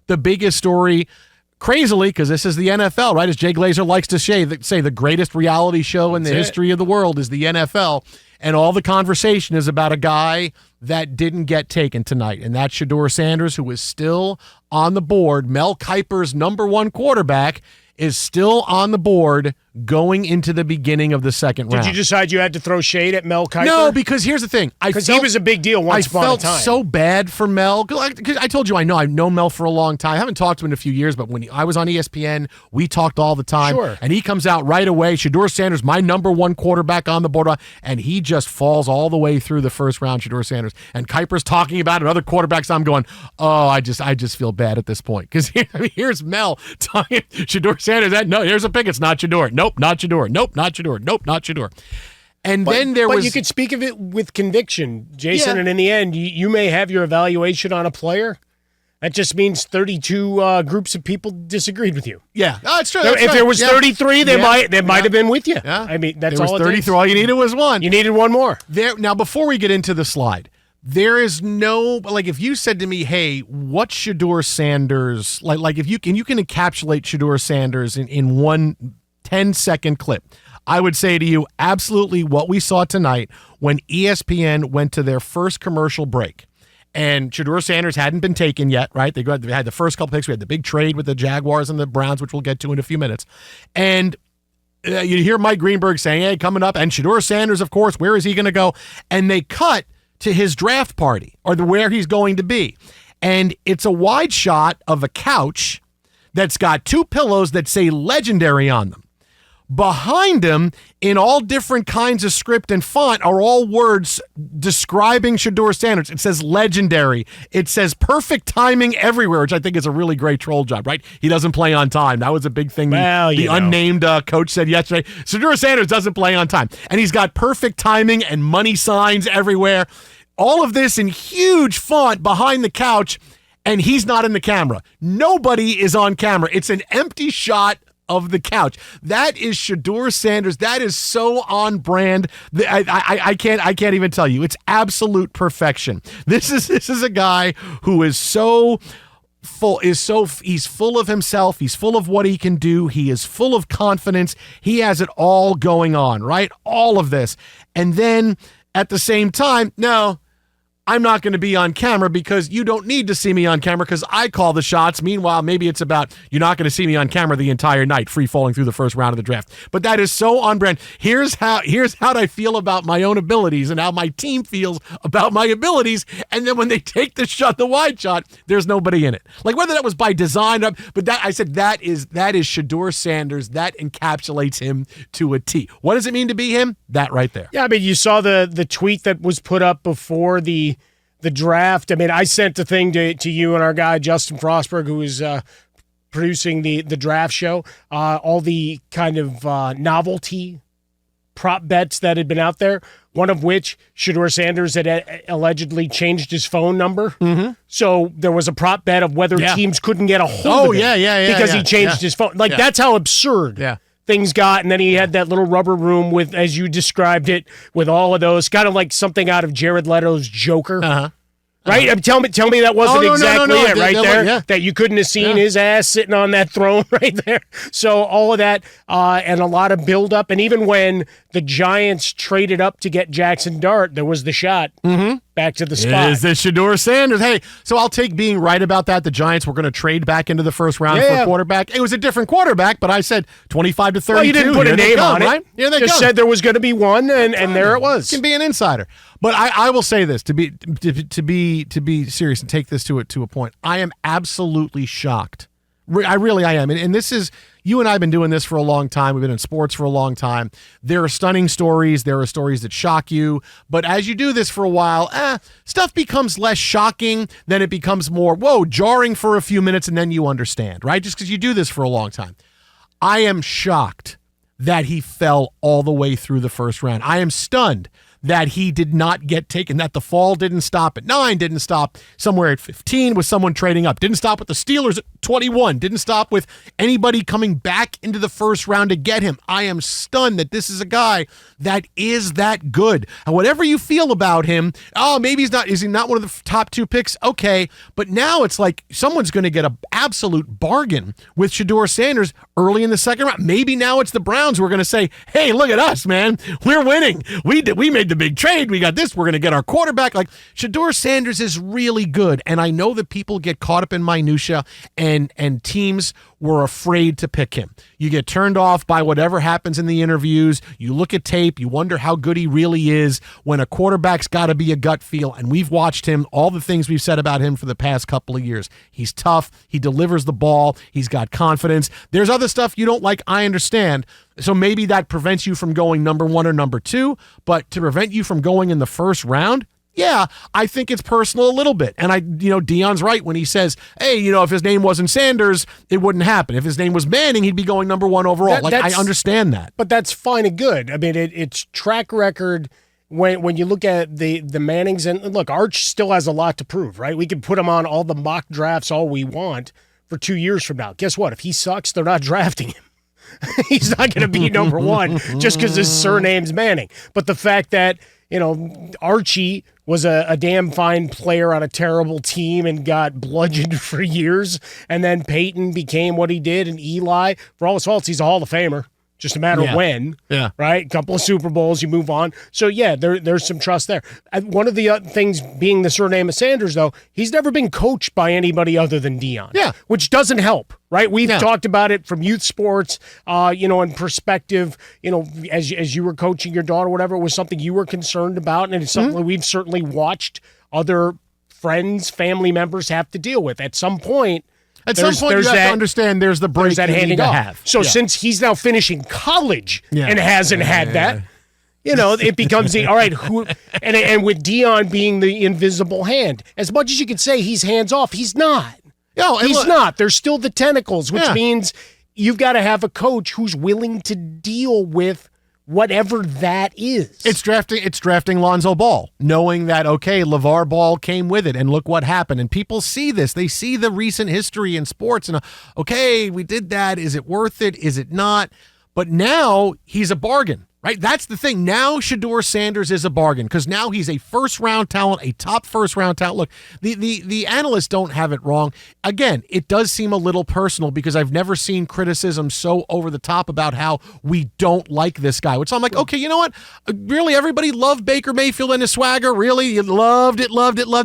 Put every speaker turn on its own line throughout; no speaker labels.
the biggest story, crazily, because this is the NFL, right? As Jay Glazer likes to say, the greatest reality show in the history of the world is the NFL. And all the conversation is about a guy that didn't get taken tonight, and that's Shedeur Sanders, who is still on the board. Mel Kiper's number one quarterback is still on the board going into the beginning of the second round.
Did you decide you had to throw shade at Mel Kiper?
No, because here's the thing.
Because he was a big deal once upon a time.
I felt so bad for Mel. Cause I told you I've known Mel for a long time. I haven't talked to him in a few years, but when I was on ESPN, we talked all the time.
Sure.
And he comes out right away. Shedeur Sanders, my number one quarterback on the board, and he just falls all the way through the first round, Shedeur Sanders. And Kiper's talking about it, other quarterbacks. I'm going, oh, I just feel bad at this point. Because here's Mel talking, Shedeur Sanders, no, here's a pick. It's not Shedeur. Nope, not Shedeur. Nope, not Shedeur. Nope, not Shedeur. And then there was...
But you could speak of it with conviction, Jason, and in the end, you may have your evaluation on a player. That just means 32 groups of people disagreed with you.
Yeah, it's true.
If there was 33, they might have been with you.
Yeah.
I mean, that's
there was
all it
33.
takes.
All you needed was one.
You needed one more.
Now, before we get into the slide, there is no, like, if you said to me, hey, what's Shedeur Sanders, like if you can encapsulate Shedeur Sanders in one 10-second clip, I would say to you, absolutely what we saw tonight when ESPN went to their first commercial break. And Shedeur Sanders hadn't been taken yet, right? They had the first couple picks. We had the big trade with the Jaguars and the Browns, which we'll get to in a few minutes. And you hear Mike Greenberg saying, hey, coming up, and Shedeur Sanders, of course, where is he going to go? And they cut to his draft party, or where he's going to be. And it's a wide shot of a couch that's got two pillows that say legendary on them. Behind him, in all different kinds of script and font, are all words describing Shedeur Sanders. It says legendary. It says perfect timing everywhere, which I think is a really great troll job, right? He doesn't play on time. That was a big thing the unnamed coach said yesterday. Shedeur Sanders doesn't play on time. And he's got perfect timing and money signs everywhere. All of this in huge font behind the couch, and he's not in the camera. Nobody is on camera. It's an empty shot of the couch. That is Shedeur Sanders. That is so on brand. I can't even tell you. It's absolute perfection. This is a guy who is so full. He's full of himself. He's full of what he can do. He is full of confidence. He has it all going on, right? All of this. And then at the same time, no, I'm not going to be on camera because you don't need to see me on camera because I call the shots. Meanwhile, maybe it's about you're not going to see me on camera the entire night, free falling through the first round of the draft. But that is so on brand. Here's how I feel about my own abilities and how my team feels about my abilities. And then when they take the shot, the wide shot, there's nobody in it. Like whether that was by design, but that I said that is Shedeur Sanders. That encapsulates him to a T. What does it mean to be him? That right there.
Yeah, I mean, you saw the tweet that was put up before the draft. I mean, I sent the thing to you and our guy, Justin Frostberg, who is producing the draft show, all the kind of novelty prop bets that had been out there, one of which Shedeur Sanders had allegedly changed his phone number. Mm-hmm. So there was a prop bet of whether teams couldn't get a hold of him because he changed his phone. Like, that's how absurd things got. And then he had that little rubber room with, as you described it, with all of those, kind of like something out of Jared Leto's Joker.
Uh-huh.
Right? I mean, tell me that wasn't exactly it right there, that you couldn't have seen his ass sitting on that throne right there. So all of that and a lot of buildup. And even when the Giants traded up to get Jackson Dart, there was the shot back to the spot.
Is this Shedeur Sanders? Hey, so I'll take being right about that. The Giants were going to trade back into the first round for a quarterback. It was a different quarterback, but I said 25 to 32.
Well, you didn't put a name on it.
Right? Here they
just said there was going to be one, and there it was.
You can be an insider. But I will say this, to be serious and take this to a point. I am absolutely shocked. I am. And this is, you and I have been doing this for a long time. We've been in sports for a long time. There are stunning stories. There are stories that shock you. But as you do this for a while, stuff becomes less shocking. Then it becomes more, jarring for a few minutes, and then you understand, right? Just because you do this for a long time. I am shocked that he fell all the way through the first round. I am stunned that he did not get taken, that the fall didn't stop at 9, didn't stop somewhere at 15 with someone trading up, didn't stop with the Steelers at 21, didn't stop with anybody coming back into the first round to get him. I am stunned that this is a guy that is that good. And whatever you feel about him, maybe is he not one of the top 2 picks? Okay, but now it's like someone's going to get an absolute bargain with Shedeur Sanders early in the second round. Maybe now it's the Browns who are going to say, hey, look at us, man. We're winning. We made the big trade. We got this. We're going to get our quarterback. Like, Shedeur Sanders is really good, and I know that people get caught up in minutia, and teams were afraid to pick him. You get turned off by whatever happens in the interviews. You look at tape. You wonder how good he really is when a quarterback's got to be a gut feel, and we've watched him, all the things we've said about him for the past couple of years. He's tough. He delivers the ball. He's got confidence. There's other stuff you don't like, I understand. So maybe that prevents you from going number 1 or number 2, but to prevent you from going in the first round, yeah, I think it's personal a little bit. And Deion's right when he says, hey, if his name wasn't Sanders, it wouldn't happen. If his name was Manning, he'd be going number 1 overall. I understand that.
But that's fine and good. I mean, it's track record when you look at the Mannings. And look, Arch still has a lot to prove, right? We can put him on all the mock drafts all we want for 2 years from now. Guess what? If he sucks, they're not drafting him. He's not going to be number 1 just because his surname's Manning. But the fact that, Archie was a damn fine player on a terrible team and got bludgeoned for years, and then Peyton became what he did, and Eli, for all his faults, he's a Hall of Famer. Just a matter of when, right? A couple of Super Bowls, you move on. So, yeah, there's some trust there. One of the things being the surname of Sanders, though, he's never been coached by anybody other than Deion, which doesn't help, right? We've talked about it from youth sports, in perspective, as you were coaching your daughter, whatever, it was something you were concerned about, and it's something we've certainly watched other friends, family members have to deal with. At some point,
you have to understand there's the break that handing off. Have.
So since he's now finishing college and hasn't had that, it becomes all right. And with Deion being the invisible hand, as much as you could say he's hands off, he's not. He's not. There's still the tentacles, which means you've got to have a coach who's willing to deal with whatever that is.
It's drafting Lonzo Ball, knowing that, okay, LeVar Ball came with it, and look what happened. And people see this. They see the recent history in sports, and, okay, we did that. Is it worth it? Is it not? But now he's a bargain, right? That's the thing. Now Shedeur Sanders is a bargain because now he's a first-round talent, a top first-round talent. Look, the analysts don't have it wrong. Again, it does seem a little personal because I've never seen criticism so over the top about how we don't like this guy, which I'm like, okay, you know what? Really, everybody loved Baker Mayfield and his swagger? Really? You loved it.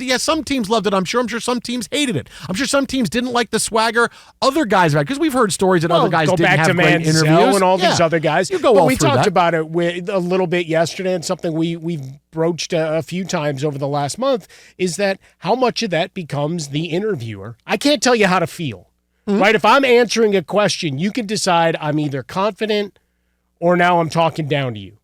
Yeah, some teams loved it, I'm sure. I'm sure some teams hated it. I'm sure some teams didn't like the swagger. Other guys, because we've heard stories that other guys didn't have great interviews.
And all these other guys.
We
talked about it a little bit yesterday, and something we've broached a few times over the last month is that how much of that becomes the interviewer. I can't tell you how to feel, right? If I'm answering a question, you can decide I'm either confident or now I'm talking down to you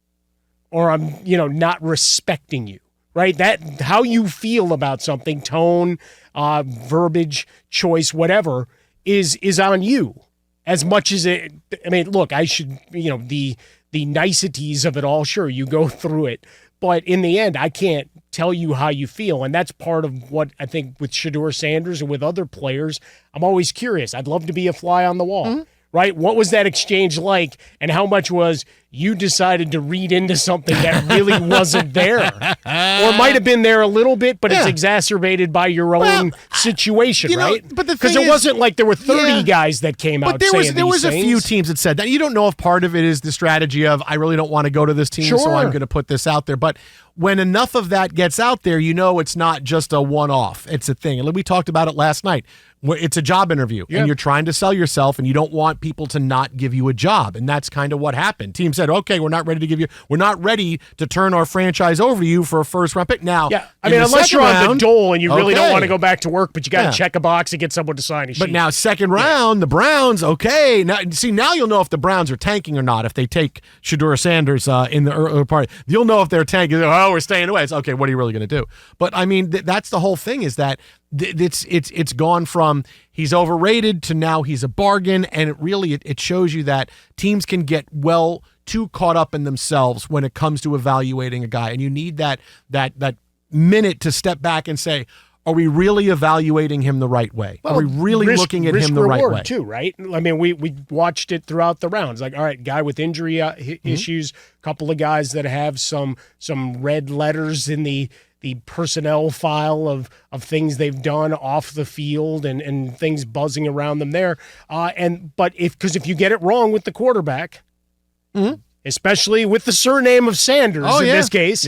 or I'm, not respecting you, right? That how you feel about something, tone, verbiage, choice, whatever is on you as much as it. I mean, look, I should, the niceties of it all, sure, you go through it. But in the end, I can't tell you how you feel. And that's part of what I think with Shedeur Sanders and with other players, I'm always curious. I'd love to be a fly on the wall, right? What was that exchange like? And how much was you decided to read into something that really wasn't there? Or might have been there a little bit, but it's exacerbated by your own situation, right?
But
because it wasn't like there were 30 guys that came out saying these things.
There was a few teams that said that. You don't know if part of it is the strategy of, I really don't want to go to this team, so I'm going to put this out there. But when enough of that gets out there, it's not just a one-off. It's a thing. And we talked about it last night. It's a job interview, and you're trying to sell yourself, and you don't want people to not give you a job. And that's kind of what happened. Team said, okay, we're not ready to turn our franchise over to you for a first-round pick. Now,
unless you're on the dole and you really don't want to go back to work, but you got to check a box and get someone to sign a sheet.
But now, second round, the Browns, okay. Now you'll know if the Browns are tanking or not. If they take Shedeur Sanders in the early part, you'll know if they're tanking. Oh, we're staying away. It's okay, what are you really going to do? But, that's the whole thing is that it's gone from he's overrated to now he's a bargain, and it shows you that teams can get too caught up in themselves when it comes to evaluating a guy, and you need that minute to step back and say, are we really evaluating him the right way? Are we really looking at him the right way?
Too, right? I mean, we watched it throughout the rounds. Like, all right, guy with injury issues, a couple of guys that have some red letters in the personnel file of things they've done off the field and things buzzing around them there. But if you get it wrong with the quarterback, especially with the surname of Sanders this case,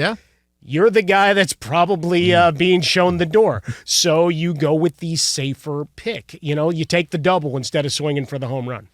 you're the guy that's probably being shown the door. So you go with the safer pick. You take the double instead of swinging for the home run.